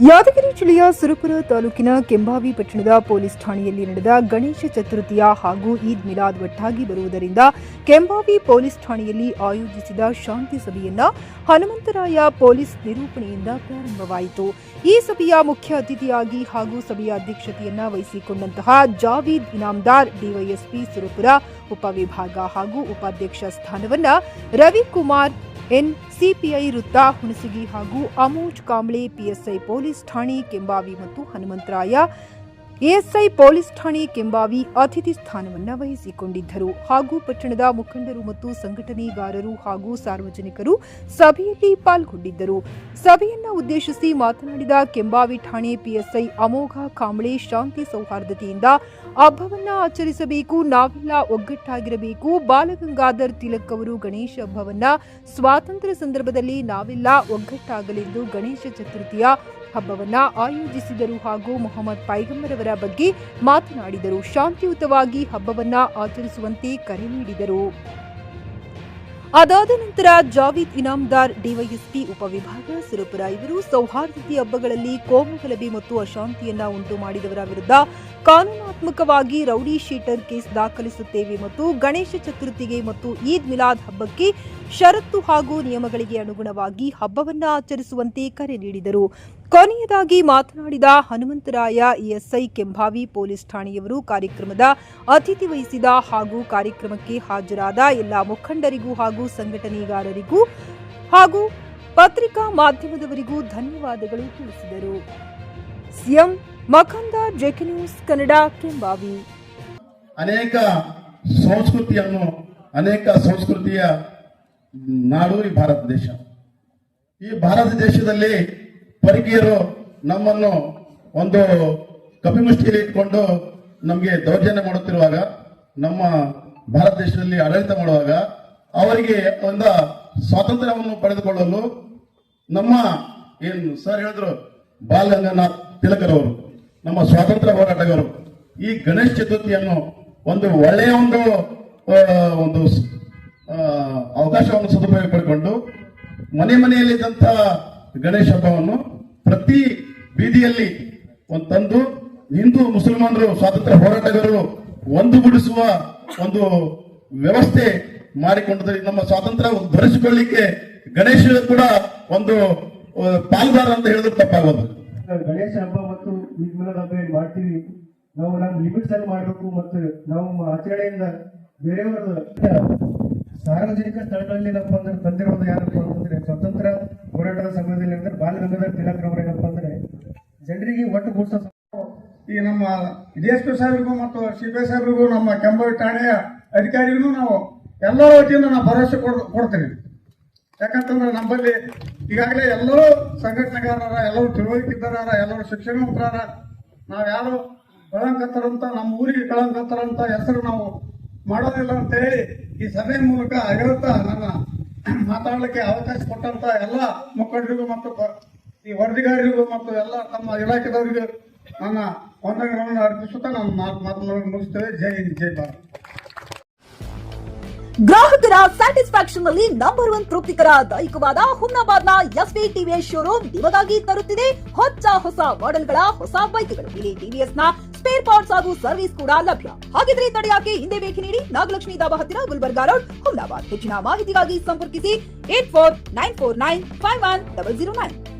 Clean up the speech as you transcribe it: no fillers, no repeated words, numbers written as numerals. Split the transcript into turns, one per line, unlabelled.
ಯಾದಗಿರಿ ಜಿಲ್ಲೆಯ ಸುರಪುರ ತಾಲೂಕಿನ ಕೆಂಭಾವಿ ಪಟ್ಟಣದ ಪೊಲೀಸ್ ಠಾಣೆಯಲ್ಲಿ ನಡೆದ ಗಣೇಶ ಚತುರ್ಥಿಯ ಹಾಗೂ ಈದ್ ಮಿಲಾದ್ ಒಟ್ಟಾಗಿ ಬರುವುದರಿಂದ ಕೆಂಭಾವಿ ಪೊಲೀಸ್ ಠಾಣೆಯಲ್ಲಿ ಆಯೋಜಿಸಿದ ಶಾಂತಿ ಸಭೆಯನ್ನ ಹನುಮಂತರಾಯ ಪೊಲೀಸ್ ನಿರೂಪಣೆಯಿಂದ ಪ್ರಾರಂಭವಾಯಿತು. ಈ ಸಭೆಯ ಮುಖ್ಯ ಅತಿಥಿಯಾಗಿ ಹಾಗೂ ಸಭೆಯ ಅಧ್ಯಕ್ಷತೆಯನ್ನ ವಹಿಸಿಕೊಂಡಂತಹ ಜಾವೀದ್ ಇನಾಮದಾರ್ ಡಿವೈಎಸ್ಪಿ ಸುರಪುರ ಉಪವಿಭಾಗ ಹಾಗೂ ಉಪಾಧ್ಯಕ್ಷ ಸ್ಥಾನವನ್ನ ರವಿಕುಮಾರ್ ಎನ್ ಸಿಪಿಐ ವೃತ್ತ ಹುಣಸಗಿ ಹಾಗೂ ಅಮೋಜ್ ಕಾಂಬ್ಳೆ ಪಿಎಸ್ಐ ಪೊಲೀಸ್ ಠಾಣೆ ಕೆಂಭಾವಿ ಮತ್ತು ಹನುಮಂತರಾಯ ಎಎಸ್ಐ ಪೊಲೀಸ್ ಠಾಣೆ ಕೆಂಭಾವಿ ಅತಿಥಿ ಸ್ಥಾನವನ್ನು ವಹಿಸಿಕೊಂಡಿದ್ದರು ಹಾಗೂ ಪಟ್ಟಣದ ಮುಖಂಡರು ಮತ್ತು ಸಂಘಟನೆಗಾರರು ಹಾಗೂ ಸಾರ್ವಜನಿಕರು ಸಭೆಯಲ್ಲಿ ಪಾಲ್ಗೊಂಡಿದ್ದರು. ಸಭೆಯನ್ನು ಉದ್ದೇಶಿಸಿ ಮಾತನಾಡಿದ ಕೆಂಭಾವಿ ಠಾಣೆ ಪಿಎಸ್ಐ ಅಮೋಘ ಕಾಂಬ್ಳೆ, ಶಾಂತಿ ಸೌಹಾರ್ದತೆಯಿಂದ ಹಬ್ಬವನ್ನ ಆಚರಿಸಬೇಕು, ನಾವೆಲ್ಲ ಒಗ್ಗಟ್ಟಾಗಿರಬೇಕು. ಬಾಲಗಂಗಾಧರ್ ತಿಲಕ್ ಅವರು ಗಣೇಶ ಹಬ್ಬವನ್ನ ಸ್ವಾತಂತ್ರ್ಯ ಸಂದರ್ಭದಲ್ಲಿ ನಾವೆಲ್ಲ ಒಗ್ಗಟ್ಟಾಗಲೆಂದು ಗಣೇಶ ಚತುರ್ಥಿಯ ಹಬ್ಬವನ್ನ ಆಯೋಜಿಸಿದರು ಹಾಗೂ ಮೊಹಮ್ಮದ್ ಪೈಗಂಬರ್ ಅವರ ಬಗ್ಗೆ ಮಾತನಾಡಿದರು. ಶಾಂತಿಯುತವಾಗಿ ಹಬ್ಬವನ್ನ ಆಚರಿಸುವಂತೆ ಕರೆ ನೀಡಿದರು. ಅದಾದ ನಂತರ ಜಾವೀದ್ ಇನಾಮದಾರ್ ಡಿವೈಎಸ್ಪಿ ಉಪವಿಭಾಗ ಸುರಪುರ ಇವರು ಸೌಹಾರ್ದತೆ ಹಬ್ಬಗಳಲ್ಲಿ ಕೋಮುಗಲಭೆ ಮತ್ತು ಅಶಾಂತಿಯನ್ನ ಉಂಟು ಮಾಡಿದವರ ವಿರುದ್ಧ ಕಾನೂನಾತ್ಮಕವಾಗಿ ರೌಡಿ ಶೀಟರ್ ಕೇಸ್ ದಾಖಲಿಸುತ್ತೇವೆ ಮತ್ತು ಗಣೇಶ ಚತುರ್ಥಿಗೆ ಮತ್ತು ಈದ್ ಮಿಲಾದ್ ಹಬ್ಬಕ್ಕೆ ಷರತ್ತು ಹಾಗೂ ನಿಯಮಗಳಿಗೆ ಅನುಗುಣವಾಗಿ ಹಬ್ಬವನ್ನ ಆಚರಿಸುವಂತೆ ಕರೆ ನೀಡಿದರು. ಕೊನೆಯದಾಗಿ ಮಾತನಾಡಿದ ಹನುಮಂತರಾಯ ಎಎಸ್ಐ ಕೆಂಭಾವಿ ಪೊಲೀಸ್ ಠಾಣೆಯವರು ಕಾರ್ಯಕ್ರಮದ ಅತಿಥಿ ವಹಿಸಿದ ಹಾಗೂ ಕಾರ್ಯಕ್ರಮಕ್ಕೆ ಹಾಜರಾದ ಎಲ್ಲ ಮುಖಂಡರಿಗೂ ಹಾಗೂ ಸಂಘಟನೆಗಾರರಿಗೂ ಹಾಗೂ ಪತ್ರಿಕಾ ಮಾಧ್ಯಮದವರಿಗೂ ಧನ್ಯವಾದಗಳು ತಿಳಿಸಿದರು. ಸಿಎಂ ಮಖಂದ ಜೆಕೆ ನ್ಯೂಸ್ ಕನ್ನಡ ಕೆಂಭಾವಿ.
ಅನೇಕ ಸಂಸ್ಕೃತಿಯ ನಾಡು ಈ ಭಾರತ ದೇಶ. ಈ ಭಾರತ ದೇಶದಲ್ಲಿ ಪರಕೀಯರು ನಮ್ಮನ್ನು ಒಂದು ಕಪಿಮುಷ್ಟಿಯಲ್ಲಿ ಇಟ್ಕೊಂಡು ನಮಗೆ ದೌರ್ಜನ್ಯ ಮಾಡುತ್ತಿರುವಾಗ, ನಮ್ಮ ಭಾರತ ದೇಶದಲ್ಲಿ ಆಡಳಿತ ಮಾಡುವಾಗ ಅವರಿಗೆ ಒಂದು ಸ್ವಾತಂತ್ರ್ಯವನ್ನು ಪಡೆದುಕೊಳ್ಳಲು ನಮ್ಮ ಏನು ಸರ್ ಹೇಳಿದ್ರು ಬಾಲಗಂಗಾಧರ್ ತಿಲಕರವರು ನಮ್ಮ ಸ್ವಾತಂತ್ರ್ಯ ಹೋರಾಟಗಾರರು ಈ ಗಣೇಶ ಚತುರ್ಥಿಯನ್ನು ಒಂದು ಒಳ್ಳೆಯ ಒಂದು ಅವಕಾಶವನ್ನು ಸದುಪಯೋಗ ಪಡೆದುಕೊಂಡು ಮನೆಯಲ್ಲಿದ್ದಂತಹ ಗಣೇಶ ಹಬ್ಬವನ್ನು ಪ್ರತಿ ಬೀದಿಯಲ್ಲಿ ತಂದು ಹಿಂದೂ ಮುಸಲ್ಮಾನರು ಸ್ವಾತಂತ್ರ್ಯ ಹೋರಾಟಗಾರರು ಒಂದುಗೂಡಿಸುವ ಒಂದು ವ್ಯವಸ್ಥೆ ಮಾಡಿಕೊಂಡಿದ್ದಾರೆ. ನಮ್ಮ ಸ್ವಾತಂತ್ರ್ಯ ಧರಿಸಿಕೊಳ್ಳಿಕ್ಕೆ ಗಣೇಶ ಕೂಡ ಒಂದು ಪಾಲ್ದಾರ ಅಂತ ಹೇಳಿದ್ರೆ ತಪ್ಪಾಗೋದು.
ಗಣೇಶ ಹಬ್ಬ ಮತ್ತು ಈದ್ ಮಿಲಾದ್ ಹಬ್ಬ ಏನ್ ಮಾಡ್ತೀವಿ ನಾವು ನಮ್ಮ ಲಿಮಿಟ್ಸ್ ಅಲ್ಲಿ ಮಾಡಬೇಕು ಮತ್ತು ನಾವು ಆಚರಣೆಯಿಂದ ಬೇರೆಯವರ ಸಾರ್ವಜನಿಕ ಸ್ಥಳಗಳಲ್ಲಿ ಏನಪ್ಪ ಅಂದ್ರೆ ತಂದಿರೋದು ಯಾರಪ್ಪ ಅಂತಂದ್ರೆ ಸ್ವಾತಂತ್ರ್ಯ ಹೋರಾಟದ ಸಮಯದಲ್ಲಿ ಅಂದ್ರೆ ಬಾಲಗಂಗಾಧರ್ ತಿಲಕ್ ರವರೇನಪ್ಪ ಅಂದ್ರೆ ಜನರಿಗೆ ಒಟ್ಟು ಗೂಡ್ಸೋ
ಈ ನಮ್ಮ ಡಿಎಸ್ಪಿ ಸಾಹೇಬ್ರಿಗೂ ಮತ್ತು ಸಿಪಿಐ ಸಾಹೇಬ್ರಿಗೂ ನಮ್ಮ ಕೆಂಭಾವಿ ಠಾಣೆಯ ಅಧಿಕಾರಿಗೂ ನಾವು ಎಲ್ಲರ ವತಿಯಿಂದ ನಾವು ಭರವಸೆ ಕೊಡ್ತೀವಿ. ಯಾಕಂತಂದ್ರೆ ನಮ್ಮಲ್ಲಿ ಈಗಾಗಲೇ ಎಲ್ಲರೂ ಸಂಘಟನೆಗಾರರ, ಎಲ್ಲರೂ ತಿಳುವಳಿಕಿದ್ದಾರ, ಎಲ್ಲರೂ ಶಿಕ್ಷಣವಂತರಾರ. ನಾವು ಯಾರು ಕಳಂಕತ್ತರಂತ ನಮ್ಮ ಊರಿಗೆ ಕಳಂಕತ್ತರಂತ ಹೆಸರು ನಾವು ಮಾಡೋದಿಲ್ಲ ಅಂತ ಹೇಳಿ ಈ ಸಭೆ ಮೂಲಕ ಹೇಳ್ತಾ ನನ್ನ ಮಾತಾಡಲಿಕ್ಕೆ ಅವಕಾಶ ಕೊಟ್ಟಂತ ಎಲ್ಲ ಮುಖಂಡರಿಗೂ ಮತ್ತು ಈ ವರದಿಗಾರರಿಗೂ ಮತ್ತು ಎಲ್ಲ ತಮ್ಮ ಇಲಾಖೆದವರಿಗೂ ನನ್ನ ವಂದನೆಗಳನ್ನು ಅರ್ಪಿಸುತ್ತಾ ನಾನು ಮಾತನಾಡಿ ಮುಗಿಸ್ತೇವೆ. ಜೈ ಹಿಂದ್, ಜೈ ಭಾರತ್.
ಗ್ರಾಹಕರ ಸ್ಯಾಟಿಸ್ಫ್ಯಾಕ್ಷನ್ ನಲ್ಲಿ ನಂಬರ್ 1 ತೃಪ್ತಿಕರ ದೈಹಿಕವಾದ ಹುಮ್ನಾಬಾದ್ನ ಎಸ್ವಿ ಟಿವಿಎಸ್ ಶೋರೂಮ್ ನಿಮಗಾಗಿ ತರುತ್ತಿದೆ ಹೊಸ ಮಾಡೆಲ್ಗಳ ಹೊಸ ಬೈಕ್ಗಳು. ಇಲ್ಲಿ ಟಿವಿಎಸ್ ನ ಸ್ಪೇರ್ ಪಾರ್ಟ್ಸ್ ಹಾಗೂ ಸರ್ವಿಸ್ ಕೂಡ ಲಭ್ಯ. ಹಾಗಿದ್ರೆ ತಡೆಯಾಕೆ ಹಿಂದೆ ಭೇಟಿ ನೀಡಿ ನಾಗಲಕ್ಷ್ಮಿ ಧಾಬಾ ಹತ್ತಿರ ಗುಲ್ಬರ್ಗಾ ರೋಡ್, ಹುಮ್ನಾಬಾದ್. ಹೆಚ್ಚಿನ ಮಾಹಿತಿಗಾಗಿ ಸಂಪರ್ಕಿಸಿ 8494951009.